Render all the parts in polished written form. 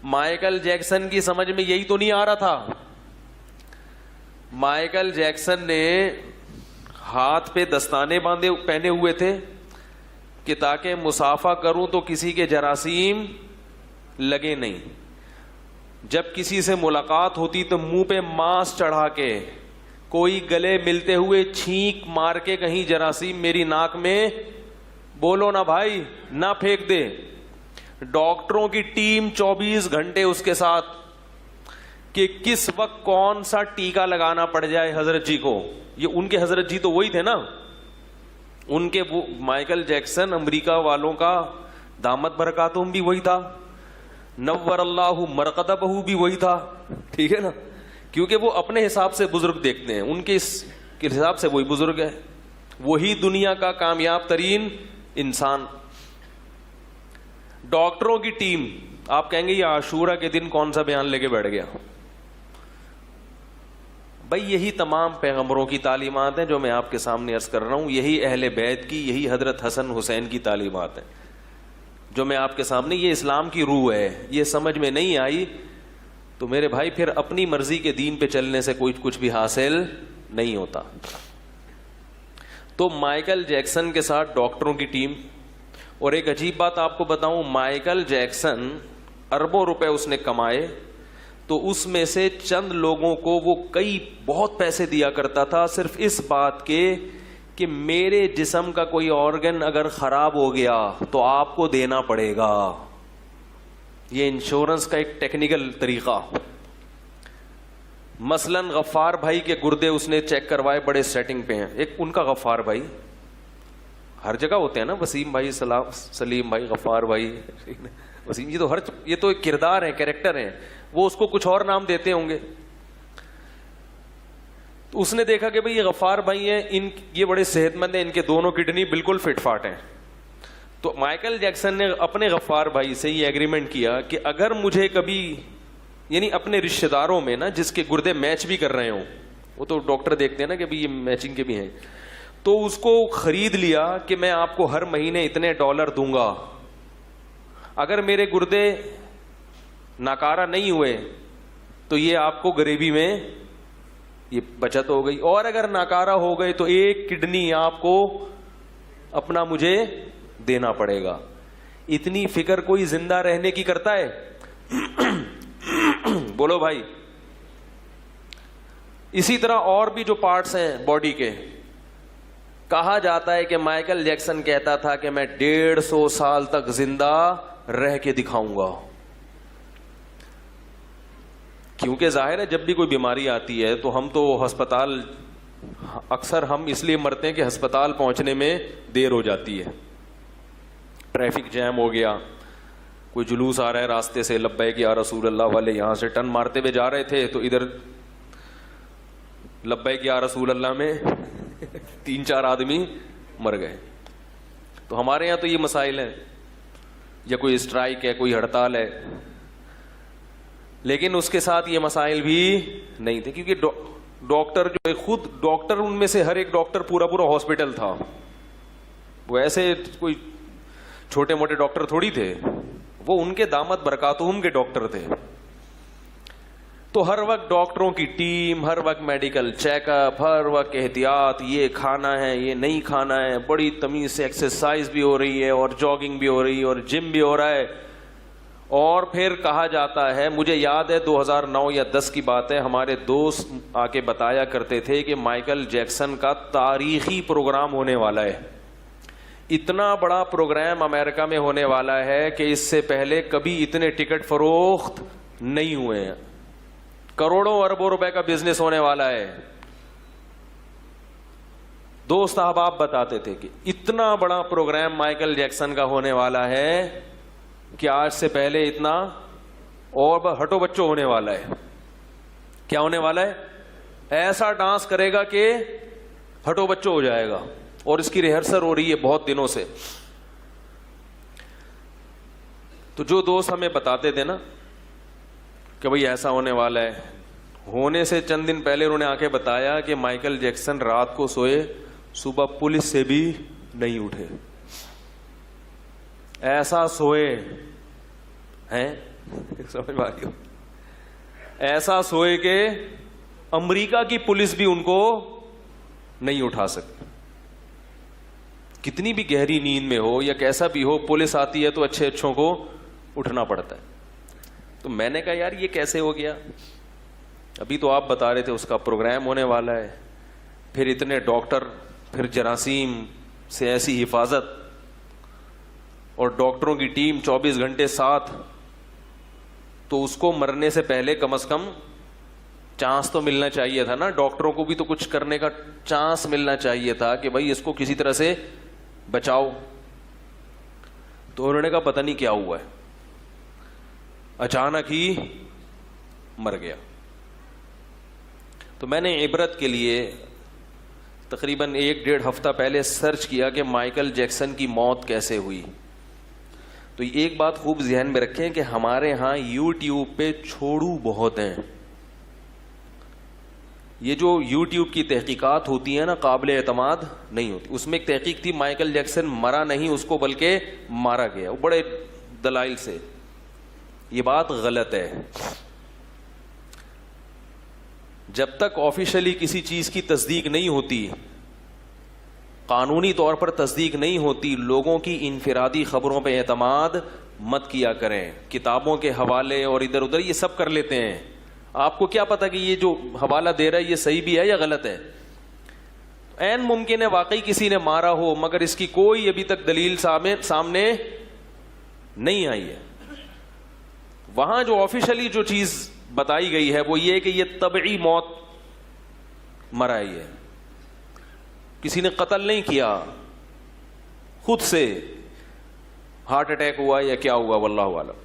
Michael Jackson کی سمجھ میں یہی تو نہیں آ رہا تھا. مائیکل جیکسن نے ہاتھ پہ دستانے پہنے ہوئے تھے کہ تاکہ مسافہ کروں تو کسی کے جراثیم لگے نہیں. جب کسی سے ملاقات ہوتی تو منہ پہ ماسک چڑھا کے, کوئی گلے ملتے ہوئے چھینک مار کے کہیں جراثیم میری ناک میں, بولو نا بھائی, نہ پھینک دے. ڈاکٹروں کی ٹیم 24 گھنٹے اس کے ساتھ کہ کس وقت کون سا ٹیکا لگانا پڑ جائے حضرت جی کو. یہ ان کے حضرت جی تو وہی تھے نا, ان کے وہ مائیکل جیکسن امریکہ والوں کا دامت برکاتہم بھی وہی تھا, نور اللہ مرقدبہ بھی وہی تھا, ٹھیک ہے نا, کیونکہ وہ اپنے حساب سے بزرگ دیکھتے ہیں, ان کے حساب سے وہی بزرگ ہے, وہی دنیا کا کامیاب ترین انسان. ڈاکٹروں کی ٹیم, آپ کہیں گے یہ عاشورہ کے دن کون سا بیان لے کے بیٹھ گیا. بھائی یہی تمام پیغمبروں کی تعلیمات ہیں جو میں آپ کے سامنے عرض کر رہا ہوں, یہی اہل بیت کی, یہی حضرت حسن حسین کی تعلیمات ہیں جو میں آپ کے سامنے, یہ اسلام کی روح ہے. یہ سمجھ میں نہیں آئی تو میرے بھائی پھر اپنی مرضی کے دین پہ چلنے سے کچھ بھی حاصل نہیں ہوتا. تو مائیکل جیکسن کے ساتھ ڈاکٹروں کی ٹیم. اور ایک عجیب بات آپ کو بتاؤں, مائیکل جیکسن اربوں روپے اس نے کمائے تو اس میں سے چند لوگوں کو وہ بہت پیسے دیا کرتا تھا صرف اس بات کے کہ میرے جسم کا کوئی آرگن اگر خراب ہو گیا تو آپ کو دینا پڑے گا. یہ انشورنس کا ایک ٹیکنیکل طریقہ. مثلا غفار بھائی کے گردے اس نے چیک کروائے, بڑے سیٹنگ پہ ہیں. ایک ان کا غفار بھائی, ہر جگہ ہوتے ہیں نا, وسیم بھائی, سلیم بھائی, غفار بھائی, وسیم, یہ تو ایک کردار ہے, کیریکٹر ہیں, وہ اس کو کچھ اور نام دیتے ہوں گے. تو اس نے دیکھا کہ بھئی یہ غفار بھائی ہیں, یہ بڑے صحت مند ہیں, ان کے دونوں کڈنی بالکل فٹ فاٹ ہیں. تو مائیکل جیکسن نے اپنے غفار بھائی سے یہ ایگریمنٹ کیا کہ اگر مجھے کبھی, یعنی اپنے رشتہ داروں میں نا جس کے گردے میچ بھی کر رہے ہوں, وہ تو ڈاکٹر دیکھتے ہیں نا کہ بھئی یہ میچنگ کے بھی ہیں, تو اس کو خرید لیا کہ میں آپ کو ہر مہینے اتنے ڈالر دوں گا. اگر میرے گردے ناکارہ نہیں ہوئے تو یہ آپ کو غریبی میں یہ بچت ہو گئی, اور اگر ناکارہ ہو گئے تو ایک کڈنی آپ کو اپنا مجھے دینا پڑے گا. اتنی فکر کوئی زندہ رہنے کی کرتا ہے؟ بولو بھائی. اسی طرح اور بھی جو پارٹس ہیں باڈی کے, کہا جاتا ہے کہ مائیکل جیکسن کہتا تھا کہ میں 150 سال تک زندہ رہ کے دکھاؤں گا. کیونکہ ظاہر ہے جب بھی کوئی بیماری آتی ہے تو ہم تو ہسپتال, اکثر ہم اس لیے مرتے ہیں کہ ہسپتال پہنچنے میں دیر ہو جاتی ہے, ٹریفک جیم ہو گیا, کوئی جلوس آ رہا ہے راستے سے, لبیک یا رسول اللہ والے یہاں سے ٹرن مارتے ہوئے جا رہے تھے تو ادھر لبیک یا رسول اللہ میں 3-4 آدمی مر گئے. تو ہمارے یہاں تو یہ مسائل ہیں, یا کوئی اسٹرائک ہے, کوئی ہڑتال ہے, لیکن اس کے ساتھ یہ مسائل بھی نہیں تھے کیونکہ ڈاکٹر جو ہے, خود ڈاکٹر, ان میں سے ہر ایک ڈاکٹر پورا ہاسپٹل تھا. وہ ایسے کوئی چھوٹے موٹے ڈاکٹر تھوڑی تھے, وہ ان کے دامت برکاتہم کے ڈاکٹر تھے. تو ہر وقت ڈاکٹروں کی ٹیم, ہر وقت میڈیکل چیک اپ, ہر وقت احتیاط, یہ کھانا ہے, یہ نہیں کھانا ہے, بڑی تمیز سے ایکسرسائز بھی ہو رہی ہے اور جاگنگ بھی ہو رہی ہے اور جم بھی ہو رہا ہے. اور پھر کہا جاتا ہے, مجھے یاد ہے 2009 یا 10 کی بات ہے, ہمارے دوست آ کے بتایا کرتے تھے کہ مائیکل جیکسن کا تاریخی پروگرام ہونے والا ہے. اتنا بڑا پروگرام امریکہ میں ہونے والا ہے کہ اس سے پہلے کبھی اتنے ٹکٹ فروخت نہیں ہوئے ہیں, کروڑوں اربوں روپے کا بزنس ہونے والا ہے. دوست احباب بتاتے تھے کہ اتنا بڑا پروگرام مائیکل جیکسن کا ہونے والا ہے کہ آج سے پہلے اتنا, اور ہٹو بچوں ہونے والا ہے. کیا ہونے والا ہے؟ ایسا ڈانس کرے گا کہ ہٹو بچوں ہو جائے گا, اور اس کی ریہرسل ہو رہی ہے بہت دنوں سے. تو جو دوست ہمیں بتاتے تھے نا کہ بھئی ایسا ہونے والا ہے, ہونے سے چند دن پہلے انہوں نے آ کے بتایا کہ مائیکل جیکسن رات کو سوئے, صبح پولیس سے بھی نہیں اٹھے. ایسا سوئے ہیں سمجھ میں آ گئی؟ ایسا سوئے کہ امریکہ کی پولیس بھی ان کو نہیں اٹھا سکتی. کتنی بھی گہری نیند میں ہو یا کیسا بھی ہو, پولیس آتی ہے تو اچھے اچھوں کو اٹھنا پڑتا ہے. تو میں نے کہا یار یہ کیسے ہو گیا؟ ابھی تو آپ بتا رہے تھے اس کا پروگرام ہونے والا ہے, پھر اتنے ڈاکٹر, پھر جراثیم سے ایسی حفاظت, اور ڈاکٹروں کی ٹیم 24 گھنٹے ساتھ, تو اس کو مرنے سے پہلے کم از کم چانس تو ملنا چاہیے تھا نا, ڈاکٹروں کو بھی تو کچھ کرنے کا چانس ملنا چاہیے تھا کہ بھائی اس کو کسی طرح سے بچاؤ. تو انہوں نے کہا پتہ نہیں کیا ہوا ہے, اچانک ہی مر گیا. تو میں نے عبرت کے لیے تقریباً 1-1.5 ہفتہ پہلے سرچ کیا کہ مائیکل جیکسن کی موت کیسے ہوئی. تو ایک بات خوب ذہن میں رکھیں کہ ہمارے ہاں یوٹیوب پہ چھوڑو بہت ہیں. یہ جو یوٹیوب کی تحقیقات ہوتی ہیں نا, قابل اعتماد نہیں ہوتی. اس میں ایک تحقیق تھی, مائیکل جیکسن مرا نہیں, اس کو بلکہ مارا گیا, وہ بڑے دلائل سے. یہ بات غلط ہے. جب تک آفیشلی کسی چیز کی تصدیق نہیں ہوتی, قانونی طور پر تصدیق نہیں ہوتی, لوگوں کی انفرادی خبروں پہ اعتماد مت کیا کریں. کتابوں کے حوالے اور ادھر ادھر یہ سب کر لیتے ہیں. آپ کو کیا پتا کہ یہ جو حوالہ دے رہا ہے یہ صحیح بھی ہے یا غلط ہے؟ عین ممکن ہے واقعی کسی نے مارا ہو, مگر اس کی کوئی ابھی تک دلیل سامنے نہیں آئی ہے. وہاں جو آفیشلی جو چیز بتائی گئی ہے وہ یہ کہ یہ طبعی موت مرا ہے, کسی نے قتل نہیں کیا, خود سے ہارٹ اٹیک ہوا یا کیا ہوا واللہ اعلم.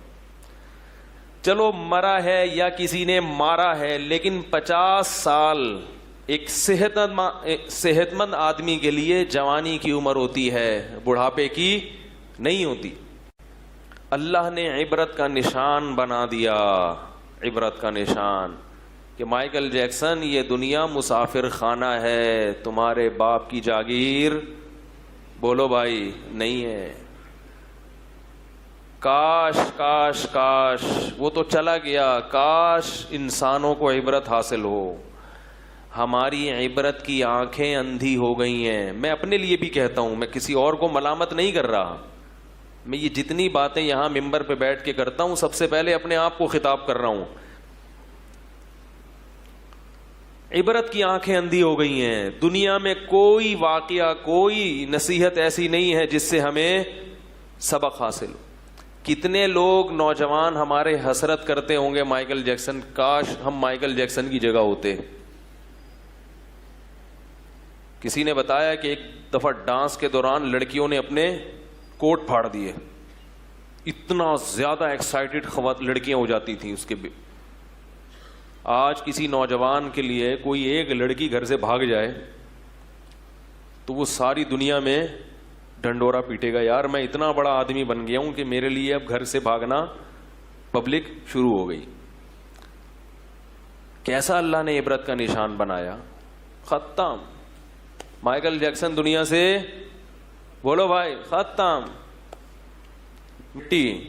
چلو مرا ہے یا کسی نے مارا ہے, لیکن 50 سال ایک صحت مند آدمی کے لیے جوانی کی عمر ہوتی ہے, بڑھاپے کی نہیں ہوتی. اللہ نے عبرت کا نشان بنا دیا, عبرت کا نشان, کہ مائیکل جیکسن یہ دنیا مسافر خانہ ہے, تمہارے باپ کی جاگیر بولو بھائی نہیں ہے. کاش کاش کاش وہ تو چلا گیا, کاش انسانوں کو عبرت حاصل ہو. ہماری عبرت کی آنکھیں اندھی ہو گئی ہیں. میں اپنے لیے بھی کہتا ہوں, میں کسی اور کو ملامت نہیں کر رہا. میں یہ جتنی باتیں یہاں ممبر پہ بیٹھ کے کرتا ہوں, سب سے پہلے اپنے آپ کو خطاب کر رہا ہوں. عبرت کی آنکھیں اندھی ہو گئی ہیں. دنیا میں کوئی واقعہ, کوئی نصیحت ایسی نہیں ہے جس سے ہمیں سبق حاصل ہو. کتنے لوگ نوجوان ہمارے حسرت کرتے ہوں گے مائیکل جیکسن, کاش ہم مائیکل جیکسن کی جگہ ہوتے. کسی نے بتایا کہ ایک دفعہ ڈانس کے دوران لڑکیوں نے اپنے کوٹ پھاڑ دیے, اتنا زیادہ ایکسائٹڈ لڑکیاں ہو جاتی تھیں اس کے. آج کسی نوجوان کے لیے کوئی ایک لڑکی گھر سے بھاگ جائے تو وہ ساری دنیا میں ڈنڈورا پیٹے گا, یار میں اتنا بڑا آدمی بن گیا ہوں کہ میرے لیے اب گھر سے بھاگنا پبلک شروع ہو گئی. کیسا اللہ نے عبرت کا نشان بنایا. ختم. مائیکل جیکسن دنیا سے بولو بھائی ختم, مٹی.